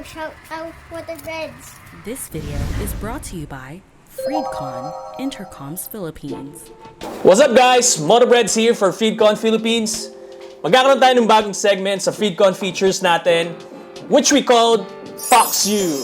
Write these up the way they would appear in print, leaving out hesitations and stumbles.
shout out for the Reds. This video is brought to you by Freedconn Intercoms Philippines. What's up guys? Motobreds here for Freedconn Philippines. Magkakaroon tayo ng bagong segment sa Freedconn features natin, which we called Fox You.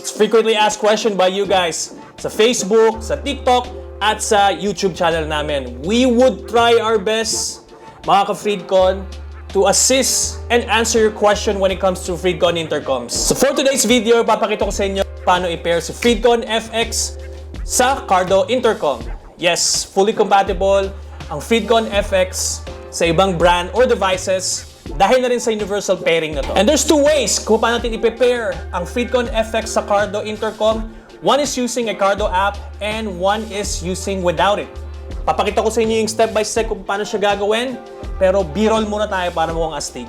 It's frequently asked question by you guys sa Facebook, sa TikTok, at sa YouTube channel namin. We would try our best, mga ka-Freedconn, to assist and answer your question when it comes to Freedconn Intercoms. So for today's video, papakita ko sa inyo paano i-pair si Freedconn FX sa Cardo Intercom. Yes, fully compatible ang Freedconn FX sa ibang brand or devices dahil na rin sa universal pairing na to. And there's two ways kung paano natin i-pair ang Freedconn FX sa Cardo Intercom. One is using a Cardo app and one is using without it. Papakita ko sa inyo yung step by step kung paano siya gagawin, pero B-roll muna tayo para mukhang astig.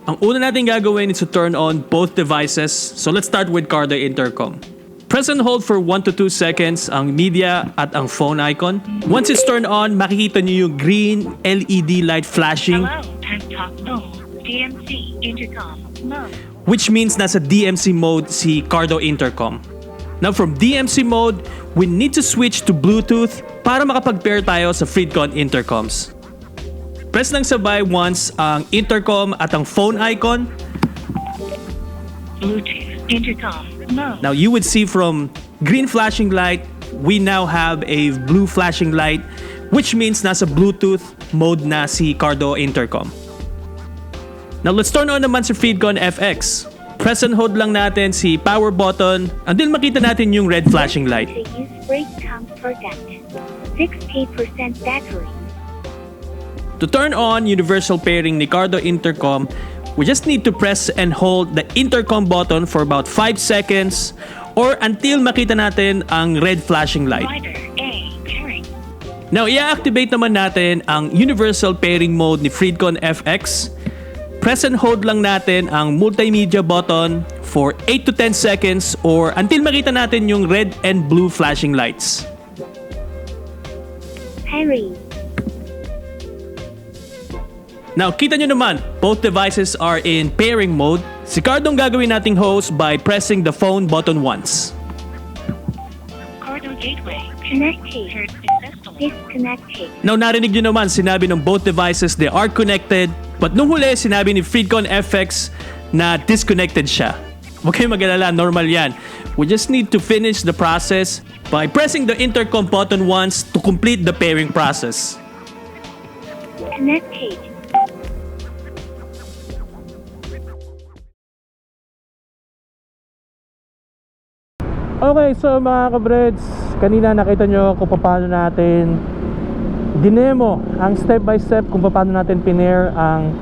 Ang una natin gagawin is to turn on both devices. So let's start with Cardo Intercom. Press and hold for 1 to 2 seconds ang media at ang phone icon. Once it's turned on, makikita niyo yung green LED light flashing. Hello, time talk mode, DMC Intercom mode. Which means nasa DMC mode si Cardo Intercom. Now from DMC mode, we need to switch to Bluetooth para makapag-pair tayo sa Freedconn Intercoms. Press lang sabay once ang intercom at ang phone icon. Bluetooth Intercom mode. Now you would see from green flashing light, we now have a blue flashing light, which means nasa Bluetooth mode na si Cardo Intercom. Now let's turn on naman si Freedconn FX. Press and hold lang natin si power button until makita natin yung red flashing light. Use Freedconn for that. 60% battery. To turn on universal pairing ni Cardo Intercom, we just need to press and hold the intercom button for about 5 seconds or until makita natin ang red flashing light. Rider A pairing. Now, i-activate naman natin ang universal pairing mode ni Freedconn FX. Press and hold lang natin ang multimedia button for 8 to 10 seconds or until makita natin yung red and blue flashing lights. Pairing. Now, kita nyo naman, both devices are in pairing mode. Si Cardo ang gagawin nating host by pressing the phone button once. Cardo gateway connected. Disconnected. Now, narinig nyo naman, sinabi ng both devices they are connected. But nung huli, sinabi ni Freedconn FX na disconnected siya. Huwag kayong mag-alala, normal yan. We just need to finish the process by pressing the intercom button once to complete the pairing process. Connected. Okay, so mga kabreds, kanina nakita nyo kung paano natin dinemo ang step by step kung paano natin pinair ang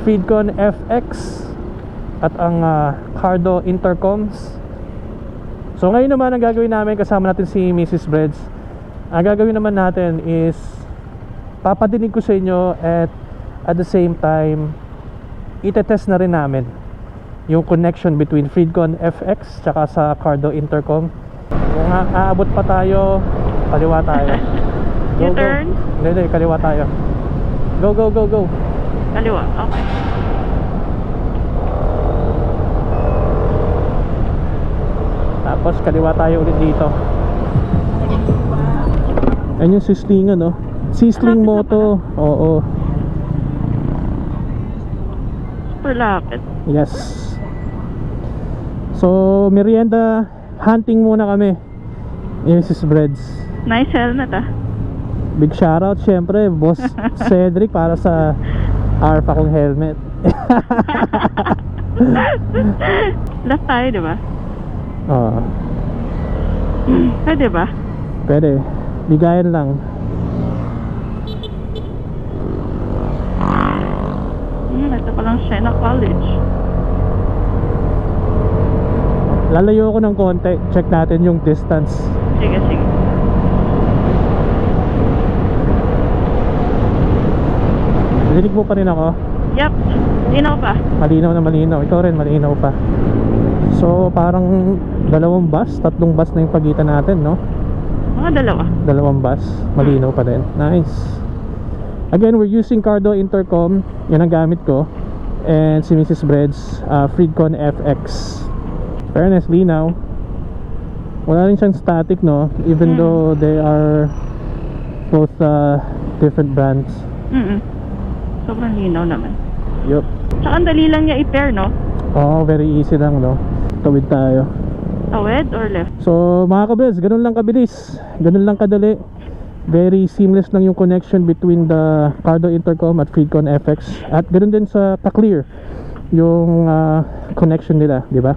Freedconn FX at ang Cardo Intercoms. So ngayon naman ang gagawin namin, kasama natin si Mrs. Breds. Ang gagawin naman natin is papadinig ko sa inyo at the same time itetest na rin namin yung connection between Freedconn FX tsaka sa Cardo Intercom. Kung aabot pa tayo, kaliwa tayo. Go, U-turn? Go. Hindi, kaliwa tayo. Go, go, go, go. Kaliwa, okay. Tapos kaliwa tayo ulit dito. Ayun yung sislingan, no? Sisling moto. Oo. Super lapit. Yes. So, merienda hunting muna kami. Mrs. Breds. Nice helmet ah. Big shoutout syempre, Boss Cedric para sa ARPA kong helmet. Left tayo, di ba? Oo. Pwede ba? Pwede. Bigayan lang. Ito palang Siena College. Lalayo ako ng konti. Check natin yung distance. Sige, sige. mo pa rin ako? Yep. Linaw pa. Malinaw na malinaw. Ikaw rin, malinaw pa. So, parang 2 bus, 3 bus na yung pagitan natin, no? Mga 2. 2 bus, malinaw pa rin. Nice. Again, we're using Cardo Intercom. Yan ang gamit ko. And si Mrs. Bread's Freedconn FX. Fairness, linaw. Wala rin siyang static, no? Even though they are both different brands. Sobrang linaw naman. Yup. Tsaka ang dali lang niya i-pair, no? Oo, very easy lang, no? Tawid tayo. Tawid or left? So mga kabres, ganun lang kabilis, ganun lang kadali. Very seamless lang yung connection between the Cardo Intercom at Freedconn FX. At ganun din sa pa-clear yung connection nila, di ba?